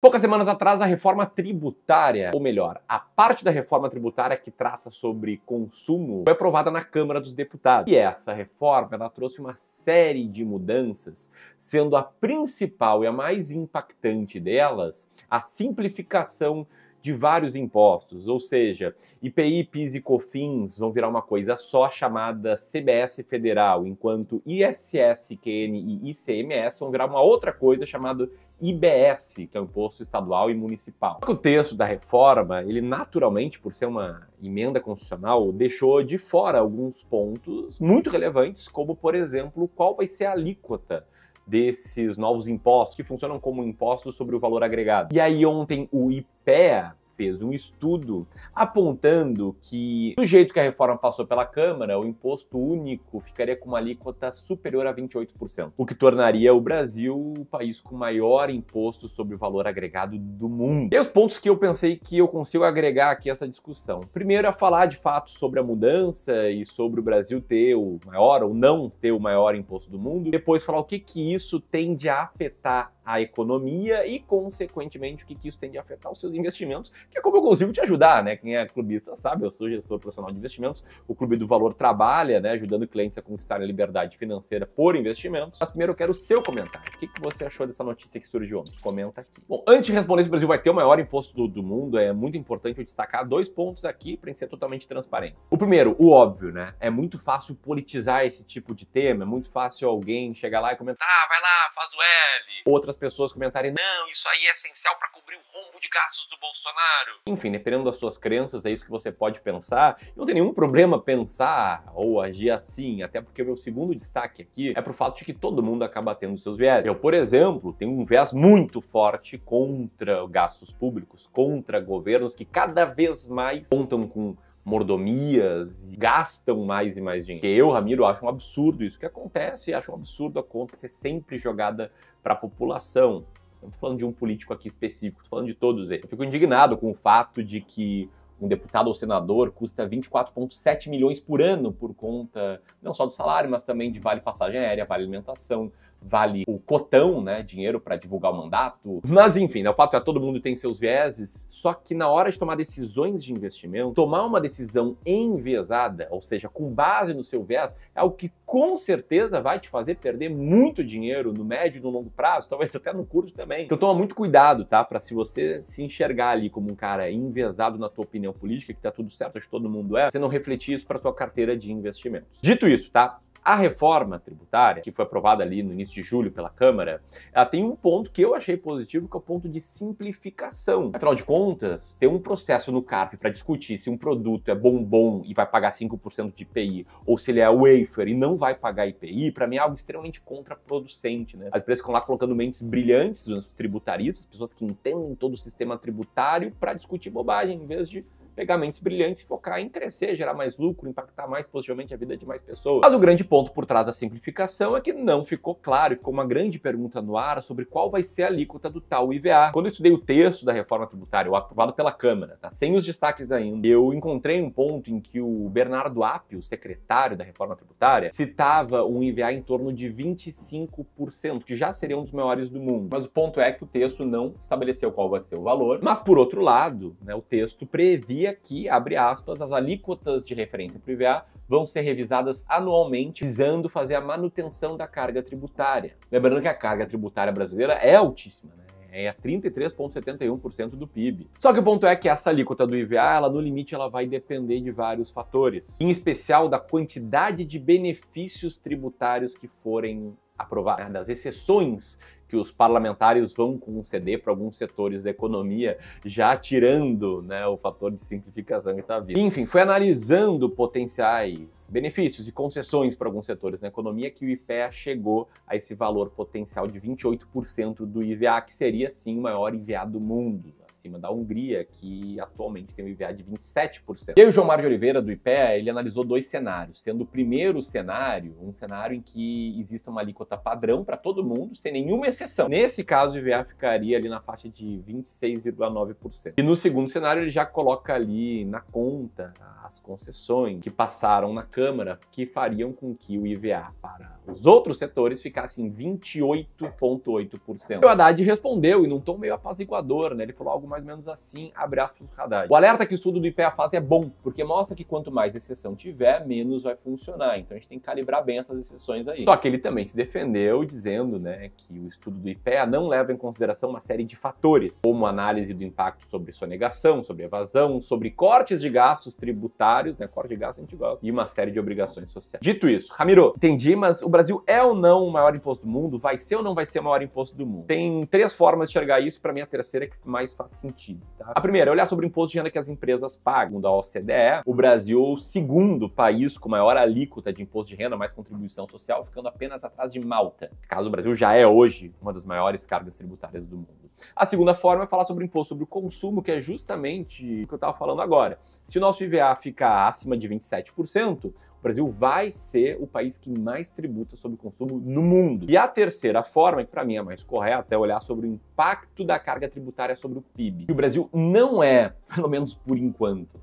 Poucas semanas atrás, a reforma tributária, ou melhor, a parte da reforma tributária que trata sobre consumo, foi aprovada na Câmara dos Deputados. E essa reforma, ela trouxe uma série de mudanças, sendo a principal e a mais impactante delas a simplificação de vários impostos, ou seja, IPI, PIS e COFINS vão virar uma coisa só chamada CBS Federal, enquanto ISS, QN e ICMS vão virar uma outra coisa chamada IBS, que é o Imposto Estadual e Municipal. O texto da reforma, ele naturalmente, por ser uma emenda constitucional, deixou de fora alguns pontos muito relevantes, como, por exemplo, qual vai ser a alíquota desses novos impostos, que funcionam como impostos sobre o valor agregado. E aí ontem o IPEA fez um estudo apontando que, do jeito que a reforma passou pela Câmara, o imposto único ficaria com uma alíquota superior a 28%, o que tornaria o Brasil o país com maior imposto sobre o valor agregado do mundo. E os pontos que eu pensei que eu consigo agregar aqui a essa discussão. Primeiro é falar de fato sobre a mudança e sobre o Brasil ter o maior ou não ter o maior imposto do mundo. Depois falar o que isso tende a afetar a economia e, consequentemente, o que isso tende a afetar os seus investimentos, que é como eu consigo te ajudar, né? Quem é clubista sabe, eu sou gestor profissional de investimentos, o Clube do Valor trabalha, né, ajudando clientes a conquistarem a liberdade financeira por investimentos. Mas primeiro eu quero o seu comentário. O que você achou dessa notícia que surgiu ontem? Comenta aqui. Bom, antes de responder se o Brasil vai ter o maior imposto do mundo, é muito importante eu destacar dois pontos aqui para a gente ser totalmente transparentes. O primeiro, o óbvio, né? É muito fácil politizar esse tipo de tema, é muito fácil alguém chegar lá e comentar, vai lá, faz o L. Outras pessoas comentarem, não, isso aí é essencial para cobrir o rombo de gastos do Bolsonaro. Enfim, dependendo das suas crenças, é isso que você pode pensar. Não tem nenhum problema pensar ou agir assim, até porque o meu segundo destaque aqui é pro fato de que todo mundo acaba tendo seus viés. Eu, por exemplo, tenho um viés muito forte contra gastos públicos, contra governos que cada vez mais contam com mordomias, gastam mais e mais dinheiro. Eu, Ramiro, acho um absurdo isso que acontece, acho um absurdo a conta ser sempre jogada para a população. Não tô falando de um político aqui específico, tô falando de todos eles. Eu fico indignado com o fato de que um deputado ou senador custa 24,7 milhões por ano por conta não só do salário, mas também de vale passagem aérea, vale alimentação, vale o cotão, né, dinheiro para divulgar o mandato. Mas enfim, né, o fato é que todo mundo tem seus vieses, só que na hora de tomar decisões de investimento, tomar uma decisão enviesada, ou seja, com base no seu viés, é algo que com certeza vai te fazer perder muito dinheiro no médio e no longo prazo, talvez até no curto também. Então toma muito cuidado, tá, para se você se enxergar ali como um cara enviesado na tua opinião política, que tá tudo certo, acho que todo mundo é, você não refletir isso para sua carteira de investimentos. Dito isso, tá? A reforma tributária, que foi aprovada ali no início de julho pela Câmara, ela tem um ponto que eu achei positivo, que é o ponto de simplificação. Afinal de contas, ter um processo no CARF para discutir se um produto é bombom e vai pagar 5% de IPI, ou se ele é wafer e não vai pagar IPI, para mim é algo extremamente contraproducente, né? As empresas ficam lá colocando mentes brilhantes, os tributaristas, pessoas que entendem todo o sistema tributário, para discutir bobagem, em vez de pegar mentes brilhantes e focar em crescer, gerar mais lucro, impactar mais positivamente a vida de mais pessoas. Mas o grande ponto por trás da simplificação é que não ficou claro, e ficou uma grande pergunta no ar sobre qual vai ser a alíquota do tal IVA. Quando eu estudei o texto da reforma tributária, o aprovado pela Câmara, tá? Sem os destaques ainda, eu encontrei um ponto em que o Bernardo Appio, o secretário da reforma tributária, citava um IVA em torno de 25%, que já seria um dos maiores do mundo. Mas o ponto é que o texto não estabeleceu qual vai ser o valor, mas por outro lado, né, o texto previa que, abre aspas, as alíquotas de referência para o IVA vão ser revisadas anualmente, visando fazer a manutenção da carga tributária. Lembrando que a carga tributária brasileira é altíssima, né? É 33,71% do PIB. Só que o ponto é que essa alíquota do IVA, ela no limite, ela vai depender de vários fatores, em especial da quantidade de benefícios tributários que forem aprovados, né? Das exceções que os parlamentares vão conceder para alguns setores da economia, já tirando, né, o fator de simplificação que está vindo. Enfim, foi analisando potenciais benefícios e concessões para alguns setores na economia que o IPEA chegou a esse valor potencial de 28% do IVA, que seria, sim, o maior IVA do mundo, acima da Hungria, que atualmente tem um IVA de 27%. E aí o João Mário de Oliveira, do IPEA, ele analisou dois cenários, sendo o primeiro cenário, um cenário em que exista uma alíquota padrão para todo mundo, sem nenhuma exceção. Nesse caso, o IVA ficaria ali na faixa de 26,9%. E no segundo cenário, ele já coloca ali na conta as concessões que passaram na Câmara, que fariam com que o IVA para os outros setores ficasse em 28,8%. O Haddad respondeu, e num tom meio apaziguador, né? Ele falou algo mais ou menos assim, abre aspas do Haddad. O alerta que o estudo do IPEA faz é bom, porque mostra que quanto mais exceção tiver, menos vai funcionar. Então a gente tem que calibrar bem essas exceções aí. Só que ele também se defendeu dizendo, né, que o estudo do IPEA não leva em consideração uma série de fatores, como análise do impacto sobre sonegação, sobre evasão, sobre cortes de gastos tributários, né, corte de gastos a gente gosta, e uma série de obrigações sociais. Dito isso, Ramiro, entendi, mas o Brasil é ou não o maior imposto do mundo? Vai ser ou não vai ser o maior imposto do mundo? Tem três formas de enxergar isso, e para mim a terceira é que mais faz sentido, tá? A primeira é olhar sobre o imposto de renda que as empresas pagam. Da OCDE, o Brasil é o segundo país com maior alíquota de imposto de renda, mais contribuição social, ficando apenas atrás de Malta. Caso o Brasil já é hoje uma das maiores cargas tributárias do mundo. A segunda forma é falar sobre o imposto sobre o consumo, que é justamente o que eu estava falando agora. Se o nosso IVA ficar acima de 27%, o Brasil vai ser o país que mais tributa sobre o consumo no mundo. E a terceira forma, que para mim é mais correta, é olhar sobre o impacto da carga tributária sobre o PIB. E o Brasil não é, pelo menos por enquanto,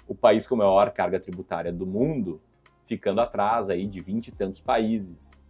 o país com a maior carga tributária do mundo, ficando atrás aí de 20 e tantos países.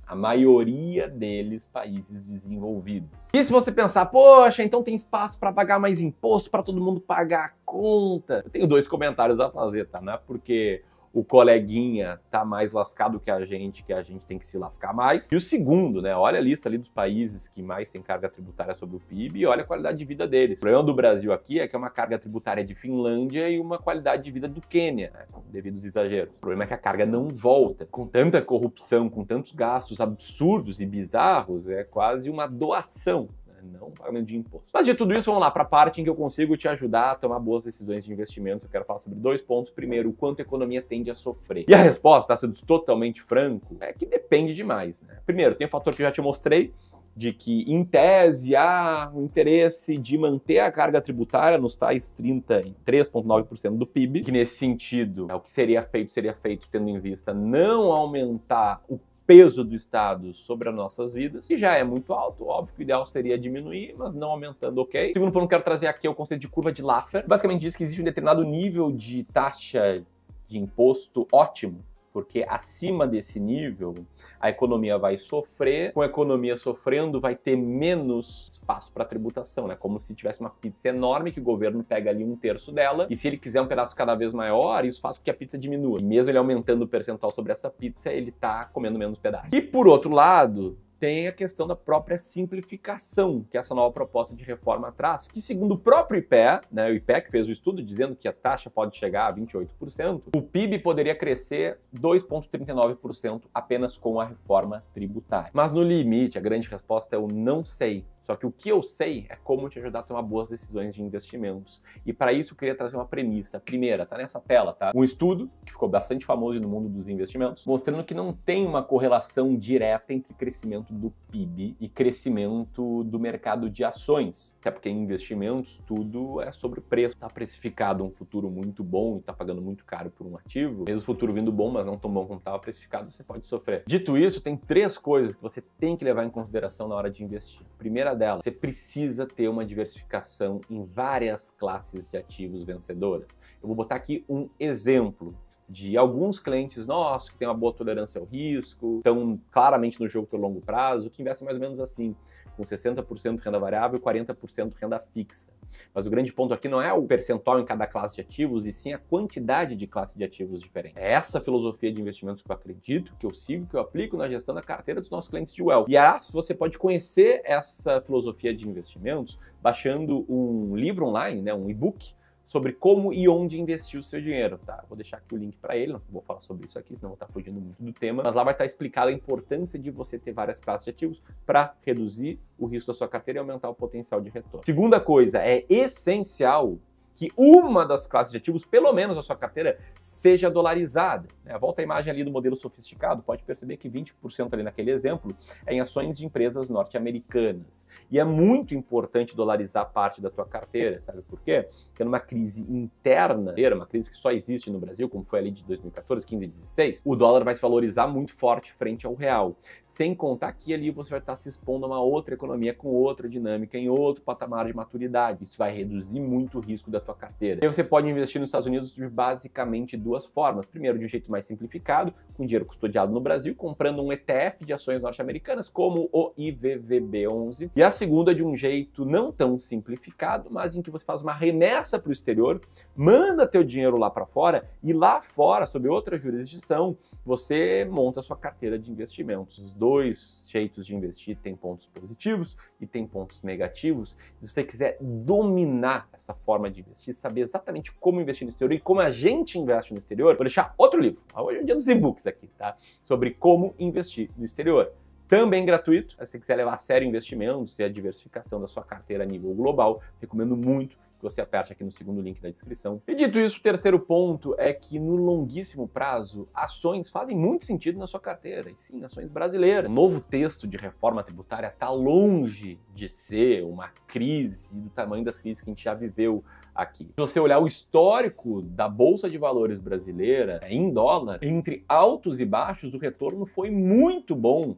A maioria deles países desenvolvidos. E se você pensar, poxa, então tem espaço para pagar mais imposto, para todo mundo pagar a conta? Eu tenho dois comentários a fazer, tá? Não é porque o coleguinha tá mais lascado que a gente tem que se lascar mais. E o segundo, né? Olha a lista ali dos países que mais têm carga tributária sobre o PIB e olha a qualidade de vida deles. O problema do Brasil aqui é que é uma carga tributária de Finlândia e uma qualidade de vida do Quênia, né? Devido aos exageros. O problema é que a carga não volta. Com tanta corrupção, com tantos gastos absurdos e bizarros, é quase uma doação. Não pagamento de imposto. Mas de tudo isso, vamos lá para a parte em que eu consigo te ajudar a tomar boas decisões de investimentos. Eu quero falar sobre dois pontos. Primeiro, o quanto a economia tende a sofrer. E a resposta, sendo totalmente franco, é que depende demais, né? Primeiro, tem um fator que eu já te mostrei, de que, em tese, há um interesse de manter a carga tributária nos tais 33,9% do PIB, que nesse sentido, o que seria feito tendo em vista não aumentar o peso do Estado sobre as nossas vidas, que já é muito alto, óbvio que o ideal seria diminuir, mas não aumentando, ok? Segundo ponto que eu quero trazer aqui é o conceito de curva de Laffer. Basicamente diz que existe um determinado nível de taxa de imposto ótimo, porque acima desse nível a economia vai sofrer, com a economia sofrendo vai ter menos espaço para tributação, né? Como se tivesse uma pizza enorme que o governo pega ali 1/3 dela e se ele quiser um pedaço cada vez maior, isso faz com que a pizza diminua. E mesmo ele aumentando o percentual sobre essa pizza, ele tá comendo menos pedaço. E por outro lado, tem a questão da própria simplificação, que essa nova proposta de reforma traz, que segundo o próprio IPEA, né, o IPEA que fez o estudo dizendo que a taxa pode chegar a 28%, o PIB poderia crescer 2,39% apenas com a reforma tributária. Mas no limite, a grande resposta é eu não sei. Só que o que eu sei é como te ajudar a tomar boas decisões de investimentos. E para isso eu queria trazer uma premissa. Primeira, tá nessa tela, tá? Um estudo que ficou bastante famoso no mundo dos investimentos, mostrando que não tem uma correlação direta entre crescimento do PIB e crescimento do mercado de ações. Até porque em investimentos tudo é sobre preço. Está precificado um futuro muito bom e está pagando muito caro por um ativo, mesmo o futuro vindo bom, mas não tão bom como estava precificado, você pode sofrer. Dito isso, tem três coisas que você tem que levar em consideração na hora de investir. Primeira dela, você precisa ter uma diversificação em várias classes de ativos vencedoras. Eu vou botar aqui um exemplo de alguns clientes nossos que têm uma boa tolerância ao risco, estão claramente no jogo pelo longo prazo, que investem mais ou menos assim, com 60% renda variável e 40% renda fixa. Mas o grande ponto aqui não é o percentual em cada classe de ativos, e sim a quantidade de classes de ativos diferentes. É essa filosofia de investimentos que eu acredito, que eu sigo, que eu aplico na gestão da carteira dos nossos clientes de wealth. E você pode conhecer essa filosofia de investimentos baixando um livro online, né, um e-book, sobre como e onde investir o seu dinheiro, tá? Vou deixar aqui o link para ele, não vou falar sobre isso aqui, senão vou estar fugindo muito do tema, mas lá vai estar explicado a importância de você ter várias classes de ativos para reduzir o risco da sua carteira e aumentar o potencial de retorno. Segunda coisa, é essencial que uma das classes de ativos, pelo menos a sua carteira, seja dolarizada. Volta a imagem ali do modelo sofisticado, pode perceber que 20% ali naquele exemplo é em ações de empresas norte-americanas. E é muito importante dolarizar parte da tua carteira, sabe por quê? Porque numa crise interna, uma crise que só existe no Brasil, como foi ali de 2014, 15 e 16, o dólar vai se valorizar muito forte frente ao real. Sem contar que ali você vai estar se expondo a uma outra economia com outra dinâmica, em outro patamar de maturidade. Isso vai reduzir muito o risco da tua carteira. E aí você pode investir nos Estados Unidos de basicamente duas formas. Primeiro, de um jeito mais simplificado, com dinheiro custodiado no Brasil, comprando um ETF de ações norte-americanas, como o IVVB11. E a segunda, de um jeito não tão simplificado, mas em que você faz uma remessa para o exterior, manda teu dinheiro lá para fora e lá fora, sob outra jurisdição, você monta a sua carteira de investimentos. Os dois jeitos de investir têm pontos positivos e têm pontos negativos. Se você quiser dominar essa forma de investir, saber exatamente como investir no exterior e como a gente investe no exterior, vou deixar outro livro, hoje é o dia dos e-books aqui, tá? Sobre como investir no exterior. Também gratuito, se você quiser levar a sério investimentos e a diversificação da sua carteira a nível global, recomendo muito que você aperte aqui no segundo link da descrição. E dito isso, o terceiro ponto é que no longuíssimo prazo, ações fazem muito sentido na sua carteira, e sim, ações brasileiras. O novo texto de reforma tributária está longe de ser uma crise do tamanho das crises que a gente já viveu aqui. Se você olhar o histórico da Bolsa de Valores brasileira em dólar, entre altos e baixos, o retorno foi muito bom,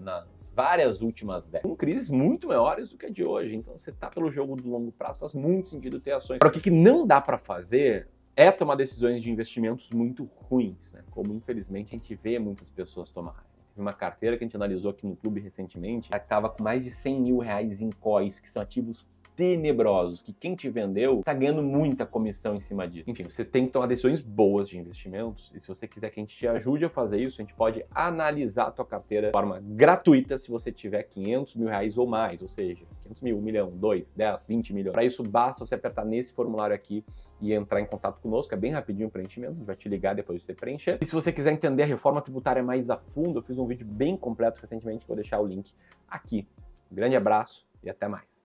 nas várias últimas décadas, com crises muito maiores do que a de hoje. Então, você tá pelo jogo do longo prazo, faz muito sentido ter ações. Para o que não dá para fazer é tomar decisões de investimentos muito ruins, como infelizmente a gente vê muitas pessoas tomarem. Teve uma carteira que a gente analisou aqui no clube recentemente, que estava com mais de 100 mil reais em COIs, que são ativos tenebrosos, que quem te vendeu tá ganhando muita comissão em cima disso. Enfim, você tem que tomar decisões boas de investimentos, e se você quiser que a gente te ajude a fazer isso, a gente pode analisar a tua carteira de forma gratuita se você tiver 500 mil reais ou mais, ou seja, 500 mil, 1 milhão, 2, 10, 20 milhões. Para isso, basta você apertar nesse formulário aqui e entrar em contato conosco, é bem rapidinho o preenchimento, a gente vai te ligar depois de você preencher. E se você quiser entender a reforma tributária mais a fundo, eu fiz um vídeo bem completo recentemente, vou deixar o link aqui. Um grande abraço e até mais.